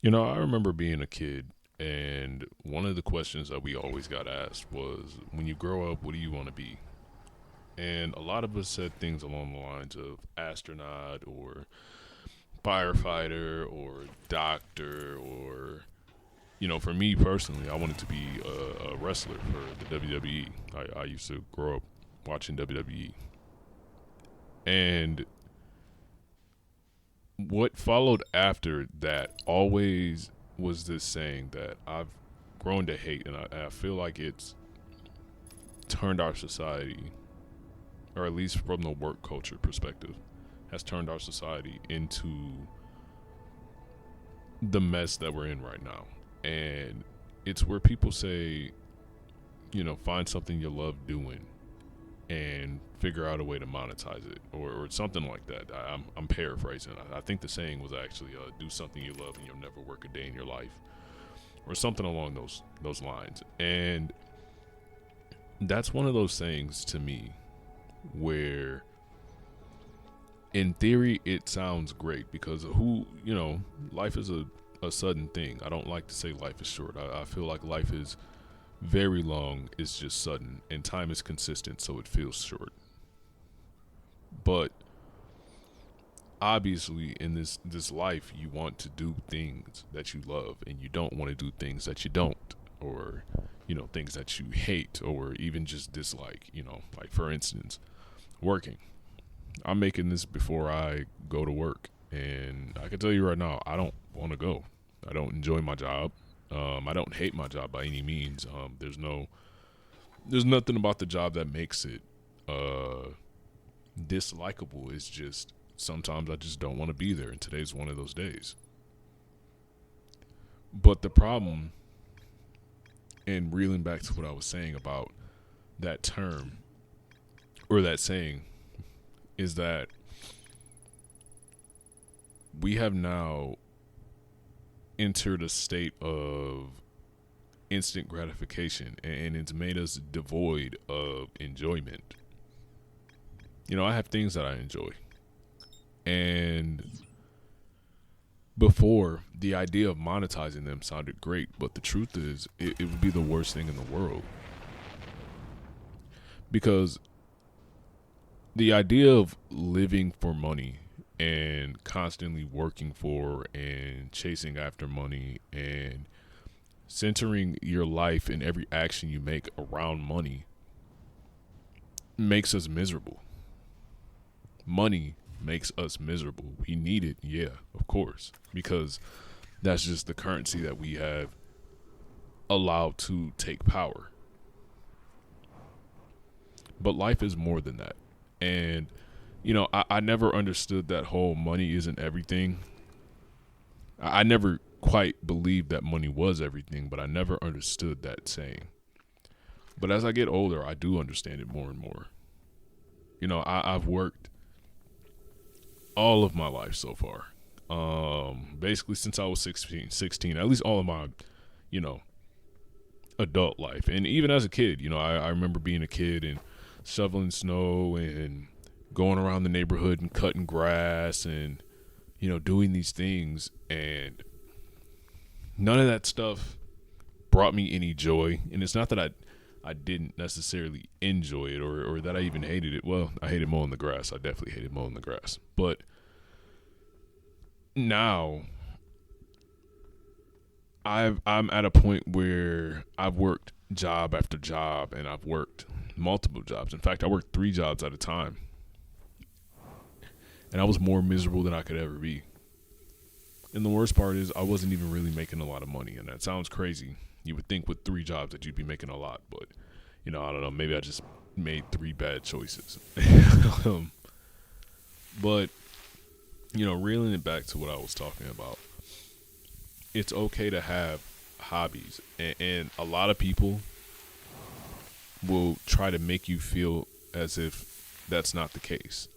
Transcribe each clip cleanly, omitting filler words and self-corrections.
I remember being a kid, and one of the questions that we always got asked was, when you grow up, what do you want to be? And a lot of us said things along the lines of astronaut or firefighter or doctor or, for me personally, I wanted to be a wrestler for the WWE. I used to grow up watching WWE. And what followed after that always was this saying that I've grown to hate, and I feel like it's turned our society, or at least from the work culture perspective, has turned our society into the mess that we're in right now. And it's where people say, find something you love doing and figure out a way to monetize it, or something like that. I'm paraphrasing. I think the saying was actually, do something you love and you'll never work a day in your life, or something along those lines. And that's one of those things to me where, in theory, it sounds great because life is a sudden thing. I don't like to say life is short. I feel like life is very long, it's just sudden, and time is consistent, so it feels short. But obviously, in this life, you want to do things that you love, and you don't want to do things that you don't, or things that you hate, or even just dislike. Like, for instance, working. I'm making this before I go to work, and I can tell you right now, I don't want to go. I don't enjoy my job. I don't hate my job by any means. There's nothing about the job that makes it dislikable. It's just sometimes I just don't want to be there, and today's one of those days. But the problem, and reeling back to what I was saying about that term or that saying, is that we have now entered a state of instant gratification, and it's made us devoid of enjoyment. I have things that I enjoy, and before, the idea of monetizing them sounded great, but the truth is it would be the worst thing in the world, because the idea of living for money and constantly working for and chasing after money and centering your life and every action you make around money makes us miserable. Money makes us miserable. We need it, yeah, of course, because that's just the currency that we have allowed to take power. But life is more than that. And, I never understood that whole money isn't everything. I never quite believed that money was everything, but I never understood that saying. But as I get older, I do understand it more and more. I've worked all of my life so far. Basically since I was 16, at least all of my, you know, adult life. And even as a kid, I remember being a kid and shoveling snow and going around the neighborhood and cutting grass and, doing these things. And none of that stuff brought me any joy. And it's not that I didn't necessarily enjoy it or that I even hated it. Well, I hated mowing the grass. I definitely hated mowing the grass. But now I'm at a point where I've worked job after job and I've worked multiple jobs. In fact, I worked 3 jobs at a time. And I was more miserable than I could ever be. And the worst part is I wasn't even really making a lot of money. And that sounds crazy. You would think with 3 jobs that you'd be making a lot. But, I don't know. Maybe I just made 3 bad choices. But, reeling it back to what I was talking about, it's okay to have hobbies. And a lot of people will try to make you feel as if that's not the case.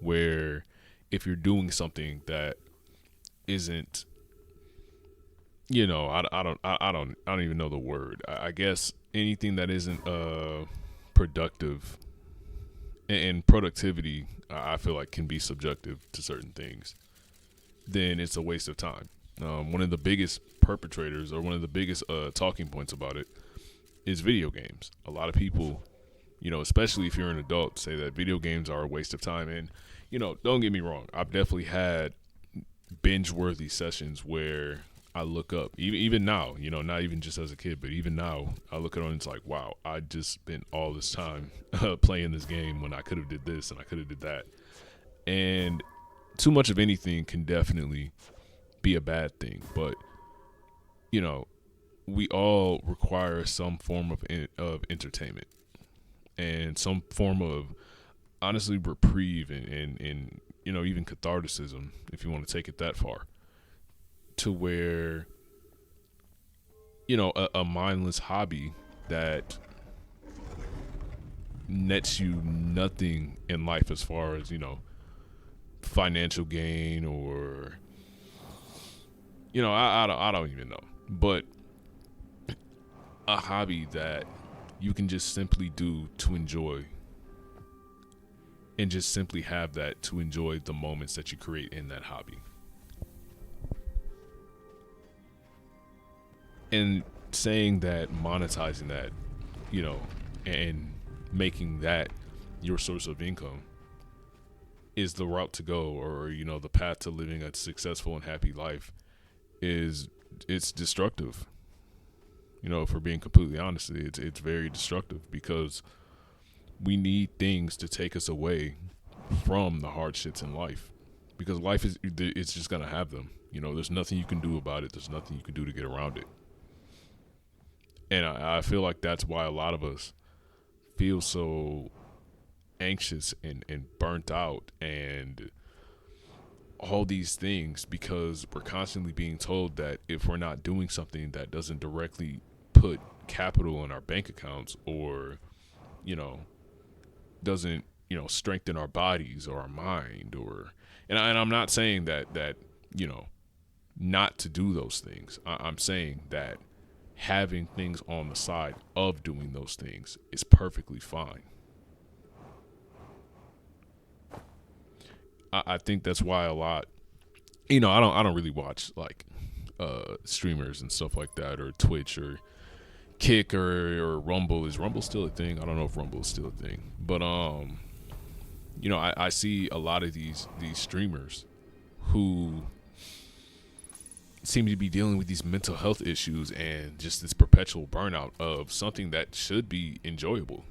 Where if you're doing something that isn't, I don't even know the word. I guess anything that isn't productive, and productivity, I feel like can be subjective to certain things, then it's a waste of time. one of the biggest perpetrators or one of the biggest talking points about it is video games. A lot of people, especially if you're an adult, say that video games are a waste of time. And, don't get me wrong, I've definitely had binge-worthy sessions where I look up, even now, not even just as a kid, but even now, I look at it and it's like, wow, I just spent all this time playing this game when I could have did this and I could have did that. And too much of anything can definitely be a bad thing, but we all require some form of entertainment and some form of honestly reprieve and even catharticism, if you want to take it that far, to where a mindless hobby that nets you nothing in life as far as financial gain or I don't even know, but a hobby that you can just simply do to enjoy and just simply have that to enjoy the moments that you create in that hobby. And saying that monetizing that, and making that your source of income is the route to go, or the path to living a successful and happy life, it's destructive. If we're being completely honest, it's very destructive, because we need things to take us away from the hardships in life, because life it's just gonna have them. There's nothing you can do about it. There's nothing you can do to get around it. And I feel like that's why a lot of us feel so anxious and burnt out and all these things, because we're constantly being told that if we're not doing something that doesn't directly put capital in our bank accounts, or doesn't strengthen our bodies or our mind, and I'm not saying that not to do those things. I'm saying that having things on the side of doing those things is perfectly fine. I think that's why a lot, I don't really watch like streamers and stuff like that, or Twitch or Kick or Rumble. Is Rumble still a thing? I don't know if Rumble is still a thing, but I see a lot of these streamers who seem to be dealing with these mental health issues and just this perpetual burnout of something that should be enjoyable,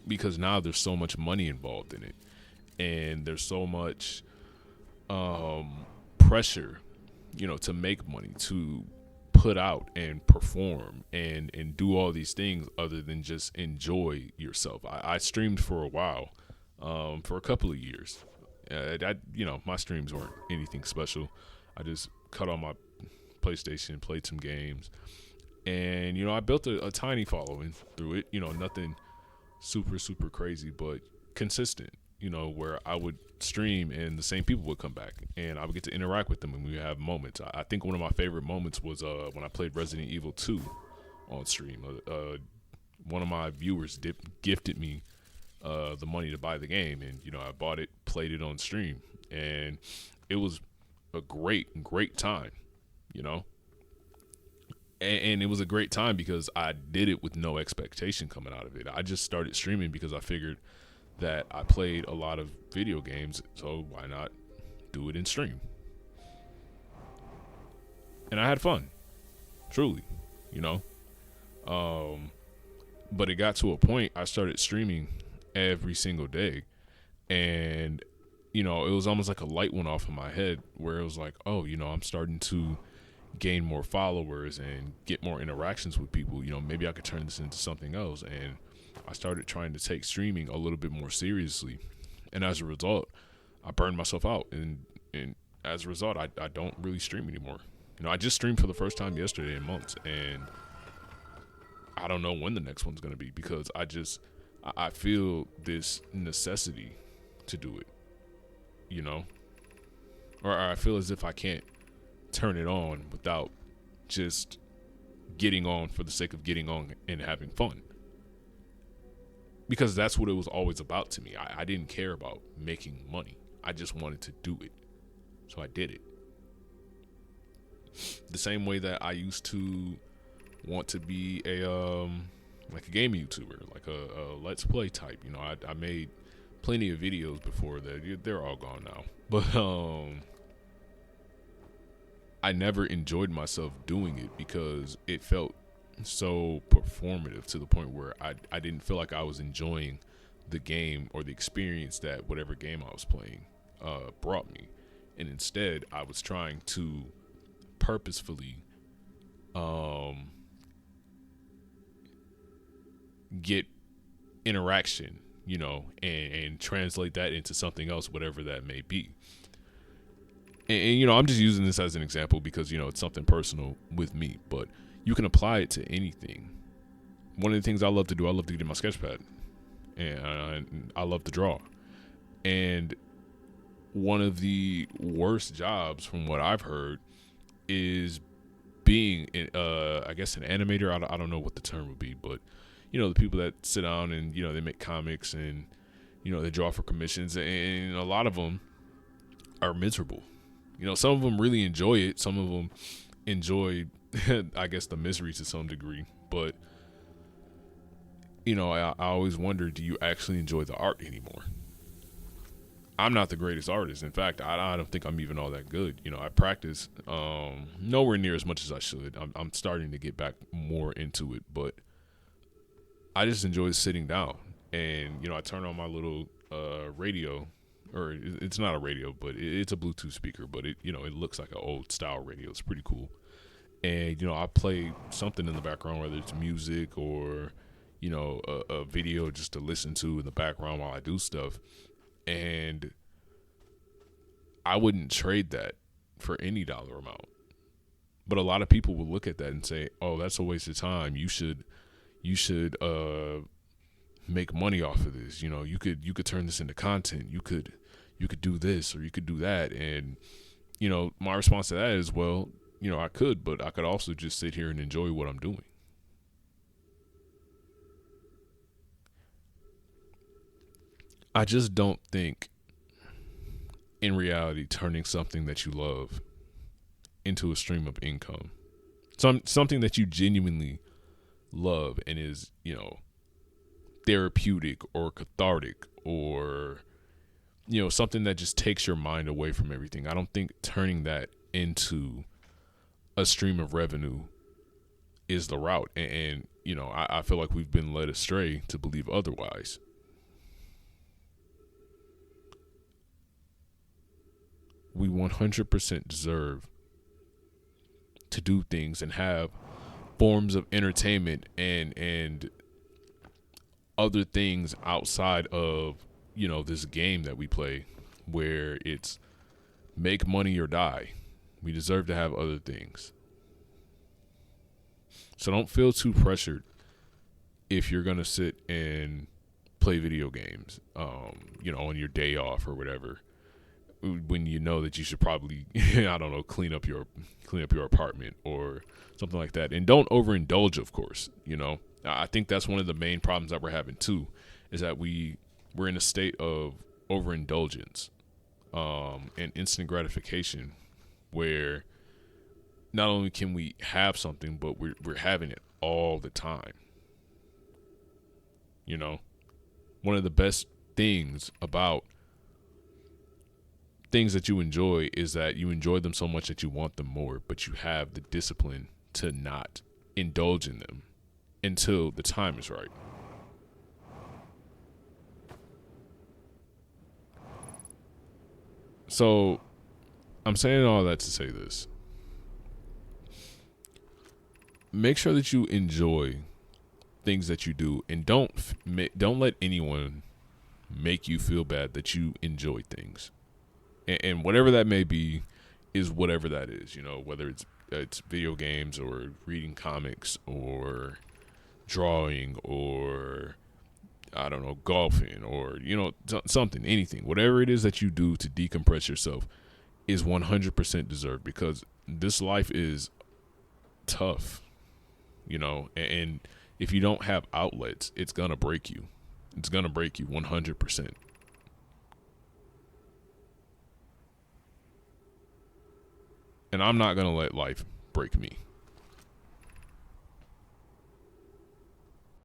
because now there's so much money involved in it, and there's so much pressure, to make money, to put out and perform and do all these things other than just enjoy yourself. I streamed for a while, for a couple of years. My streams weren't anything special. I just cut on my PlayStation, played some games, and I built a tiny following through it. Nothing super super crazy, but consistent. Where I would stream and the same people would come back, and I would get to interact with them, and we would have moments. I think one of my favorite moments was when I played Resident Evil 2 on stream. One of my viewers gifted me the money to buy the game, and I bought it, played it on stream, and it was a great time, and it was a great time because I did it with no expectation coming out of it. I just started streaming because I figured that I played a lot of video games, so why not do it in stream? And I had fun, truly, but it got to a point I started streaming every single day, and it was almost like a light went off in my head, where it was like, oh, I'm starting to gain more followers and get more interactions with people. Maybe I could turn this into something else. And I started trying to take streaming a little bit more seriously, and as a result, I burned myself out, and as a result, I don't really stream anymore. I just streamed for the first time yesterday in months, and I don't know when the next one's going to be, because I feel this necessity to do it, or I feel as if I can't turn it on without just getting on for the sake of getting on and having fun. Because that's what it was always about to me. I didn't care about making money. I just wanted to do it. So I did it. The same way that I used to want to be a like a gaming YouTuber, like a let's play type. You know, I made plenty of videos before that. They're all gone now, but I never enjoyed myself doing it because it felt so performative to the point where I didn't feel like I was enjoying the game or the experience that whatever game I was playing brought me. And instead, I was trying to purposefully get interaction, you know, and translate that into something else, whatever that may be. And, you know, I'm just using this as an example because, you know, it's something personal with me, but you can apply it to anything. One of the things I love to do, I love to get in my sketch pad, and I love to draw. And one of the worst jobs, from what I've heard, is being, I guess, an animator. I don't know what the term would be, but, you know, the people that sit down and, you know, they make comics and, you know, they draw for commissions, and a lot of them are miserable. You know, some of them really enjoy it. Some of them enjoy, I guess, the misery to some degree. But, you know, I always wonder, do you actually enjoy the art anymore? I'm not the greatest artist. In fact, I don't think I'm even all that good. You know, I practice nowhere near as much as I should. I'm starting to get back more into it, but I just enjoy sitting down. And, you know, I turn on my little radio, or it's not a radio, but it's a Bluetooth speaker, but it, you know, it looks like an old style radio. It's pretty cool. And, you know, I play something in the background, whether it's music or, you know, a video just to listen to in the background while I do stuff. And I wouldn't trade that for any dollar amount. But a lot of people will look at that and say, "Oh, that's a waste of time. You should make money off of this. You know, you could turn this into content. You could do this or you could do that." And, you know, my response to that is, well, you know, I could, but I could also just sit here and enjoy what I'm doing. I just don't think, in reality, turning something that you love into a stream of income, something that you genuinely love and is, you know, therapeutic or cathartic, or, you know, something that just takes your mind away from everything. I don't think turning that into a stream of revenue is the route. And you know, I feel like we've been led astray to believe otherwise. We 100% deserve to do things and have forms of entertainment and other things outside of, you know, this game that we play, where it's make money or die. We deserve to have other things. So don't feel too pressured if you're gonna sit and play video games, you know, on your day off or whatever, when you know that you should probably I don't know, clean up your apartment or something like that. And don't overindulge, of course. You know, I think that's one of the main problems that we're having too, is that we're in a state of overindulgence and instant gratification, where not only can we have something, but we're having it all the time. You know, one of the best things about things that you enjoy is that you enjoy them so much that you want them more, but you have the discipline to not indulge in them until the time is right. So I'm saying all that to say this. Make sure that you enjoy things that you do, and don't let anyone make you feel bad that you enjoy things. And whatever that may be is whatever that is, you know, whether it's video games or reading comics or drawing or, I don't know, golfing or, you know, something, anything, whatever it is that you do to decompress yourself is 100% deserved, because this life is tough, you know, and if you don't have outlets, it's going to break you. It's going to break you 100%. And I'm not going to let life break me.